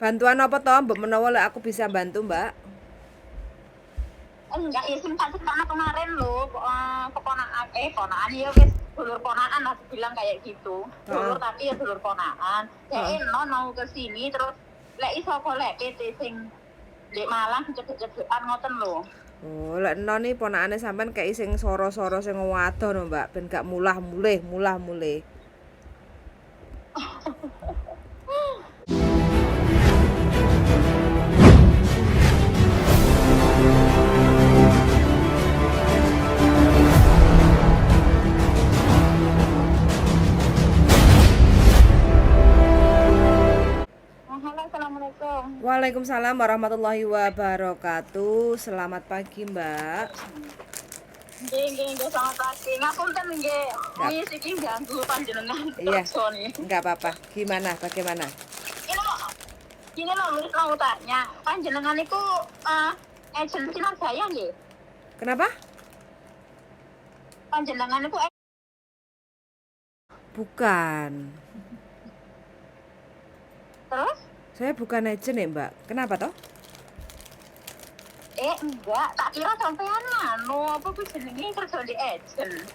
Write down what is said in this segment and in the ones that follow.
Bantuan apa toh, Mbak menawa lek aku bisa bantu, Mbak? Enggak, ya simpati karena kemarin lo ponakan ya wis dulur ponakan lah bilang kayak gitu. Heeh. Dulur tapi ya dulur ponakan. Heeh. No mau ke sini terus lek iso golek PT sing di Malang cedek-cedekan ngoten lho. Oh, lek enon iki ponakane sampean kei sing soro-soro sing wadon lho, Mbak, ben gak mulah-mulih. Halo, assalamualaikum. Waalaikumsalam warahmatullahi wabarakatuh. Selamat pagi, Mbak. Nggih, selamat pagi. Ngapunten nggih, Nggak. wis iki ganggu panjenengan Iya, kerja nih. enggak apa-apa. Bagaimana? Ini lo mau tanya, panjenengan itu agensi saya nggih? Kenapa? Panjenengan itu Bukan. terus? Saya bukan agent ya, Mbak. Kenapa toh? Enggak, tak kira sampean apa kuwi jenenge kerja di agent.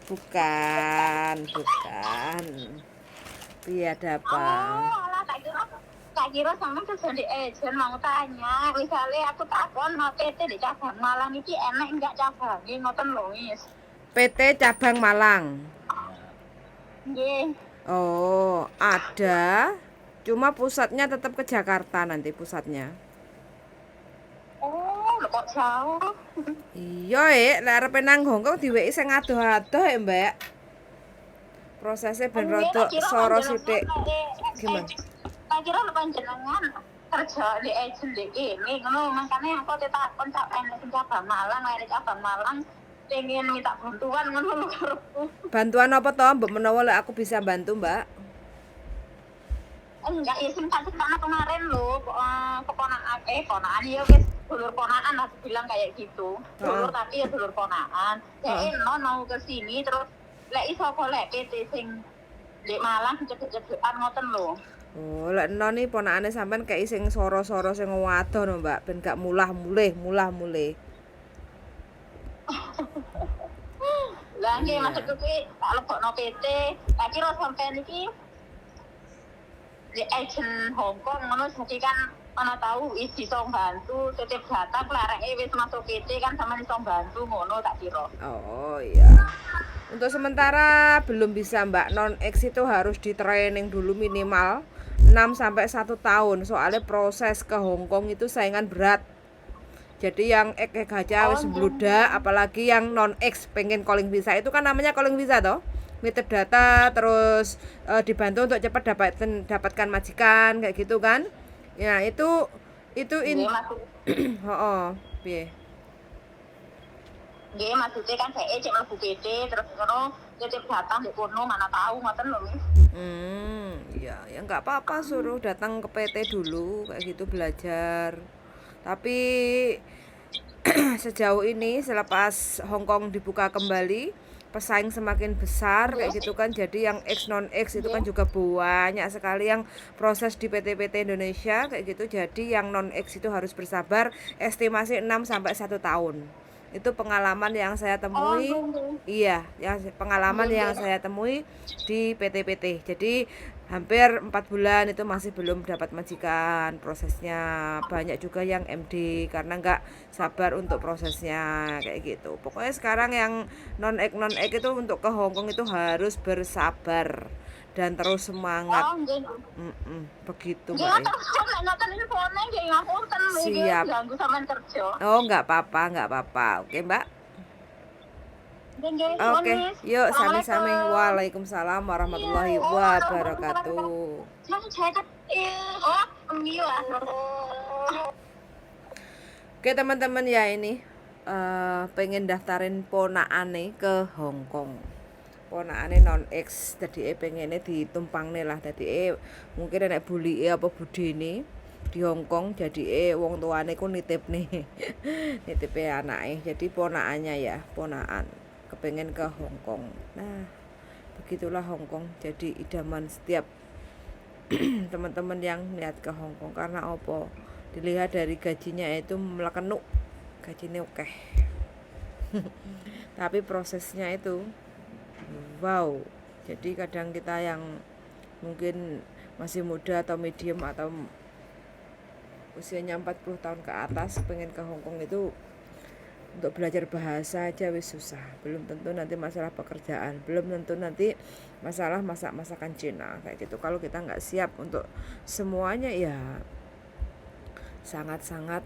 Bukan. Iya, ada apa? Alah tak kira sampean kerja di agent mau tanya, misalnya aku takon PT di cabang Malang iki enek enggak cabange ngoten lho wis. PT Cabang Malang. Nggih. Oh, ada. Cuma pusatnya tetap ke Jakarta nanti pusatnya. Oh, lho kok jauh. Iya, lek arepe nang Hongkong diweki sing adoh-adoh Mbak. Prosesnya ben rada soro sithik. Gimana? Tak kira panjenengan kerja di agent di ini, ngono makanya aku takon sampean sing cabang Malang, cabang Malang pengen minta bantuan ngono lho karepku. Bantuan apa toh, Mbak menawa lek aku bisa bantu, Mbak? Enggak, ya simpati karena kemarin lo ponakan ya wis dulur ponakan lah bilang kayak gitu. Dulur tapi ya dulur ponakan. No mau ke sini terus lek iso golek PT sing di Malang cedek-cedekan ngoten lho. Oh, lek enon iki ponakane sampean kei sing soro-soro sing wadon lho, Mbak, ben gak mulah-mulih. Lah nggih maksudku kuwi tak lebokno PT, tak kira sampean iki di agent Hongkong ngono jadi kan ana tahu iso bantu titip data lareke wis masuk PT kan sama iso bantu ngono tak kira. Oh iya. Untuk sementara belum bisa, Mbak. Non-X itu harus di training dulu minimal 6 sampai 1 tahun. Soalnya proses ke Hongkong itu saingan berat. Jadi yang ek aja wis bludak, apalagi yang non-X pengen calling visa itu kan namanya calling visa toh. Nitip data terus dibantu untuk cepat dapatkan majikan kayak gitu kan. Ya, itu oh, piye? Nggih, maksudnya kan saya cek mlebu PT terus ngono titip data di kono mana tahu ngoten lho. Ya nggak apa-apa suruh datang ke PT dulu kayak gitu belajar. Tapi sejauh ini selepas Hongkong dibuka kembali, pesaing semakin besar kayak gitu kan. Jadi yang X non X itu kan juga banyak sekali yang proses di PT-PT Indonesia kayak gitu. Jadi yang non X itu harus bersabar estimasi 6 sampai 1 tahun. Itu pengalaman yang saya temui. Iya, pengalaman yang saya temui di PT-PT. Jadi hampir 4 bulan itu masih belum dapat majikan prosesnya. Banyak juga yang MD karena nggak sabar untuk prosesnya kayak gitu. Pokoknya sekarang yang non-ek itu untuk ke Hongkong itu harus bersabar dan terus semangat. Begitu Mbak. Siap. Oh, nggak apa-apa. Oke Mbak. Oke, yuk sami-sami. Waalaikumsalam warahmatullahi wabarakatuh. Oke teman-teman ya ini pengen daftarin ponakane ke Hongkong. Ponakane non X tadi pengennya ditumpangne lah tadi mungkin nek bulike apa budene di Hongkong jadi wong tuane ku nitip nih nitipe anake jadi ponakannya ya ponakan kepengen ke Hongkong. Nah begitulah Hongkong jadi idaman setiap teman-teman yang lihat ke Hong Kong karena opo dilihat dari gajinya itu melekenuk gajinya oke tapi prosesnya itu wow. Jadi kadang kita yang mungkin masih muda atau medium atau usianya 40 tahun ke atas pengen ke Hong Kong itu untuk belajar bahasa aja wis susah, belum tentu nanti masalah pekerjaan, belum tentu nanti masalah masakan Cina kayak gitu. Kalau kita nggak siap untuk semuanya ya sangat-sangat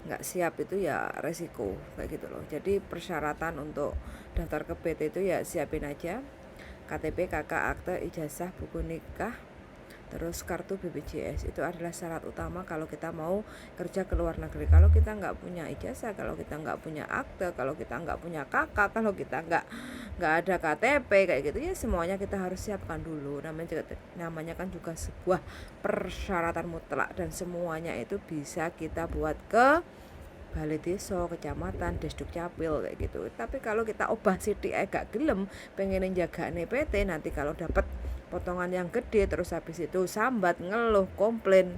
nggak siap, itu ya resiko kayak gitu loh. Jadi persyaratan untuk daftar ke PT itu ya siapin aja KTP, KK, akte, ijazah, buku nikah, terus kartu BPJS. Itu adalah syarat utama kalau kita mau kerja ke luar negeri. Kalau kita nggak punya ijazah, kalau kita nggak punya akte, kalau kita nggak punya kakak, kalau kita nggak ada KTP kayak gitu ya semuanya kita harus siapkan dulu. Namanya kan juga sebuah persyaratan mutlak dan semuanya itu bisa kita buat ke balai desa, kecamatan, desduk capil kayak gitu. Tapi kalau kita obah sithik gak gelem pengen njagane PT, nanti kalau dapat potongan yang gede terus habis itu sambat ngeluh komplain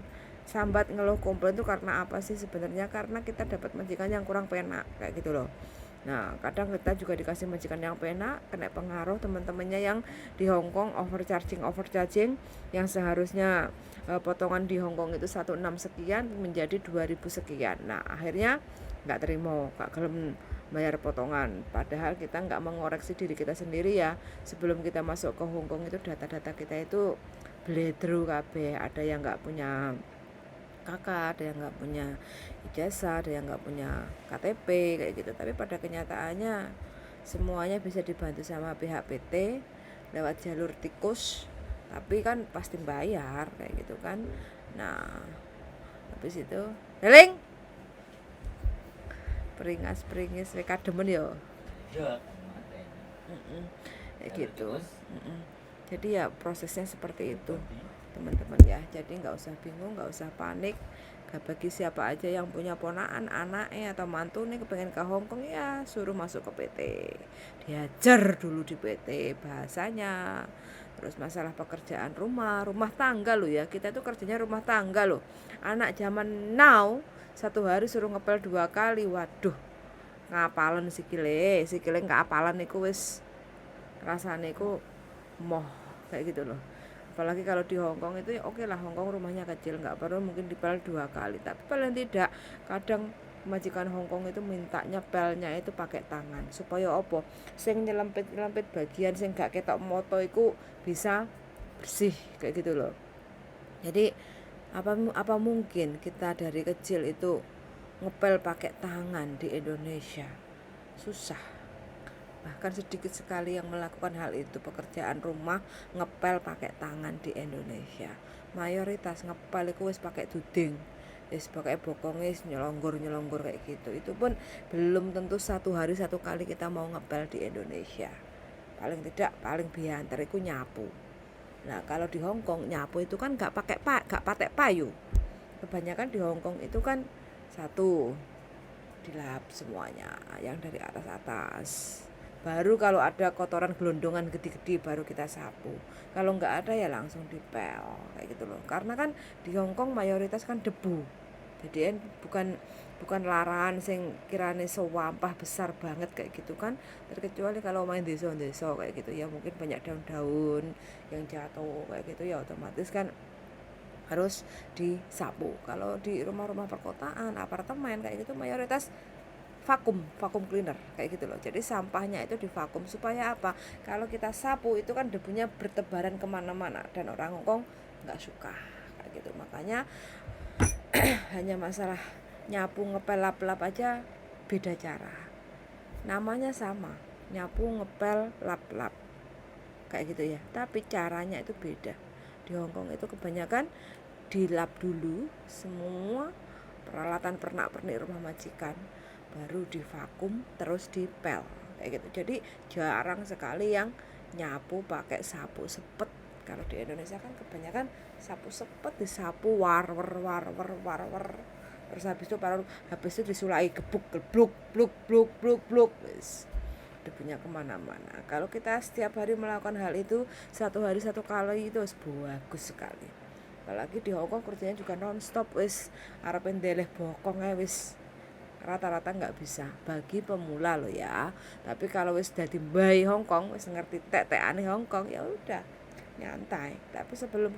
itu karena apa sih sebenarnya? Karena kita dapat majikan yang kurang penak kayak gitu loh. Nah kadang kita juga dikasih majikan yang penak, kena pengaruh teman-temannya yang di Hong Kong overcharging yang seharusnya potongan di Hong Kong itu 16 sekian menjadi 2000 sekian. Nah akhirnya nggak terima, nggak gelem bayar potongan, padahal kita nggak mengoreksi diri kita sendiri ya. Sebelum kita masuk ke Hong Kong itu data-data kita itu bledru kabeh, ada yang nggak punya kakak, ada yang nggak punya ijazah, ada yang nggak punya KTP kayak gitu. Tapi pada kenyataannya semuanya bisa dibantu sama pihak PT lewat jalur tikus, tapi kan pasti bayar kayak gitu kan. Nah habis itu Deling peringas kademen yo kayak gitu. Jadi ya prosesnya seperti itu teman-teman ya. Jadi nggak usah bingung, nggak usah panik. Gak bagi siapa aja yang punya ponaan, anaknya atau mantu nih kepengen ke Hong Kong ya suruh masuk ke PT, diajar dulu di PT bahasanya. Terus masalah pekerjaan rumah tangga lo ya, kita tuh kerjanya rumah tangga loh. Anak zaman now satu hari suruh ngepel 2 kali, waduh ngapalan sikile keapalan iku wis rasane iku moh kayak gitu loh. Apalagi kalau di Hong Kong itu ya oke lah, Hong Kong rumahnya kecil nggak perlu mungkin dipel 2 kali, tapi paling tidak kadang majikan Hong Kong itu mintanya pelnya itu pakai tangan supaya opo sing nyelempit bagian sing gak ketok moto itu bisa bersih kayak gitu loh. Jadi apa mungkin kita dari kecil itu ngepel pakai tangan di Indonesia? Susah. Bahkan sedikit sekali yang melakukan hal itu, pekerjaan rumah ngepel pakai tangan di Indonesia. Mayoritas ngepel itu wis pakai duding, wis pakai bokong, wis nyelonggor kayak gitu. Itu pun belum tentu satu hari satu kali kita mau ngepel di Indonesia. Paling tidak paling biantar itu nyapu. Nah kalau di Hong Kong nyapu itu kan gak pakai payu. Kebanyakan di Hong Kong itu kan satu dilap semuanya yang dari atas. Baru kalau ada kotoran gelondongan gede-gede baru kita sapu. Kalau nggak ada ya langsung dipel kayak gitu loh. Karena kan di Hong Kong mayoritas kan debu. Jadi bukan larangan sing kirane sewampah besar banget kayak gitu kan. Terkecuali kalau main desa kayak gitu ya mungkin banyak daun-daun yang jatuh kayak gitu ya otomatis kan harus disapu. Kalau di rumah-rumah perkotaan, apartemen kayak gitu mayoritas vakum cleaner kayak gitu loh. Jadi sampahnya itu divakum supaya apa? Kalau kita sapu itu kan debunya bertebaran kemana-mana dan orang Hong Kong nggak suka kayak gitu. Makanya hanya masalah nyapu ngepel lap-lap aja beda cara. Namanya sama, nyapu ngepel lap-lap kayak gitu ya. Tapi caranya itu beda. Di Hong Kong itu kebanyakan dilap dulu semua peralatan pernak-pernik rumah majikan, baru divakum terus dipel kayak gitu. Jadi jarang sekali yang nyapu pakai sapu sepet. Kalau di Indonesia kan kebanyakan sapu sepet, disapu war terus habis itu disulai gebuk bluk wis debunya kemana-mana. Kalau kita setiap hari melakukan hal itu, satu hari satu kali itu bagus sekali. Apalagi di Hongkong kerjanya juga non-stop, wis arep ndeleh bokong wis rata-rata nggak bisa bagi pemula loh ya. Tapi kalau wis dadi mbai Hongkong, wis ngerti tek-tekane Hongkong, ya udah nyantai. Tapi sebelum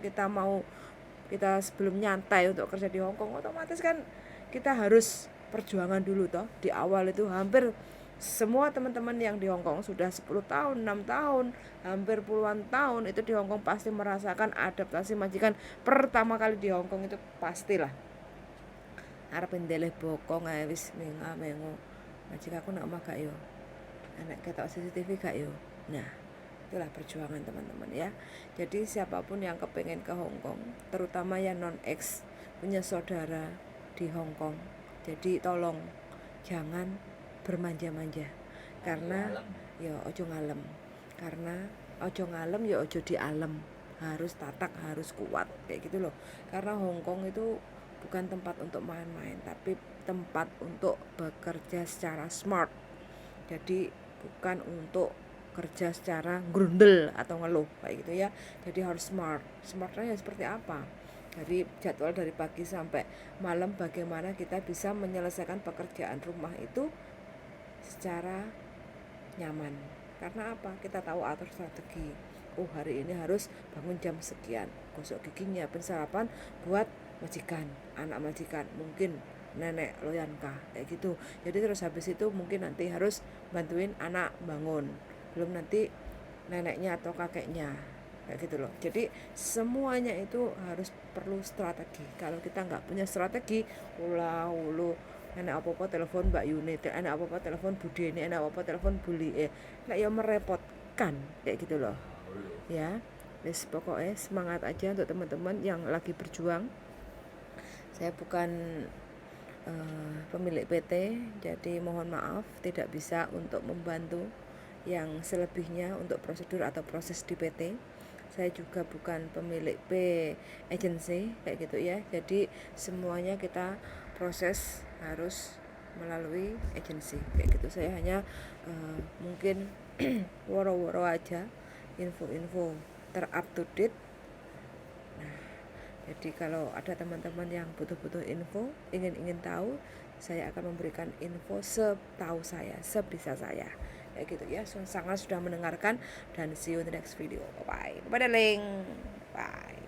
nyantai untuk kerja di Hongkong, otomatis kan kita harus perjuangan dulu toh. Di awal itu hampir semua teman-teman yang di Hongkong sudah 10 tahun, 6 tahun, hampir puluhan tahun itu di Hongkong pasti merasakan adaptasi majikan pertama kali di Hongkong itu pastilah. Arep ndeleh bokong ae wis mengo. Majikaku nak omah gak yo. Anak ketok CCTV gak yo. Nah, itulah perjuangan teman-teman ya. Jadi siapapun yang kepengen ke Hongkong, terutama yang non-ex punya saudara di Hongkong, jadi tolong jangan bermanja-manja, karena ya ojo ngalem, karena ojo ngalem ya ojo dialem, harus tatak, harus kuat kayak gitu loh. Karena Hongkong itu bukan tempat untuk main-main, tapi tempat untuk bekerja secara smart. Jadi bukan untuk kerja secara grundel atau ngeluh kayak gitu ya. Jadi harus smart. Smartnya ya seperti apa? Dari jadwal dari pagi sampai malam, bagaimana kita bisa menyelesaikan pekerjaan rumah itu secara nyaman. Karena apa? Kita tahu atur strategi. Oh, hari ini harus bangun jam sekian, gosok gigi, nyiapin sarapan buat majikan, anak majikan, mungkin nenek loyanka kayak gitu. Jadi terus habis itu mungkin nanti harus bantuin anak bangun, belum nanti neneknya atau kakeknya kayak gitu loh. Jadi semuanya itu harus perlu strategi. Kalau kita nggak punya strategi, ulah ulu enak apa-apa telepon Mbak Yuni, enak apa-apa telepon Bu Deni, enak apa-apa telepon Bu Lie, kayak ya merepotkan kayak gitu loh ya. Wis pokoknya semangat aja untuk teman-teman yang lagi berjuang. Saya bukan pemilik PT, jadi mohon maaf tidak bisa untuk membantu yang selebihnya untuk prosedur atau proses di PT. Saya juga bukan pemilik P agency kayak gitu ya. Jadi semuanya kita proses harus melalui agensi kayak gitu. Saya hanya mungkin woro-woro aja info-info ter-up to date. Nah, jadi kalau ada teman-teman yang butuh-butuh info, ingin tahu, saya akan memberikan info setahu saya, sebisa saya kayak gitu ya. Sangat sudah mendengarkan dan see you in the next video. Bye bye. Bye darling. Bye.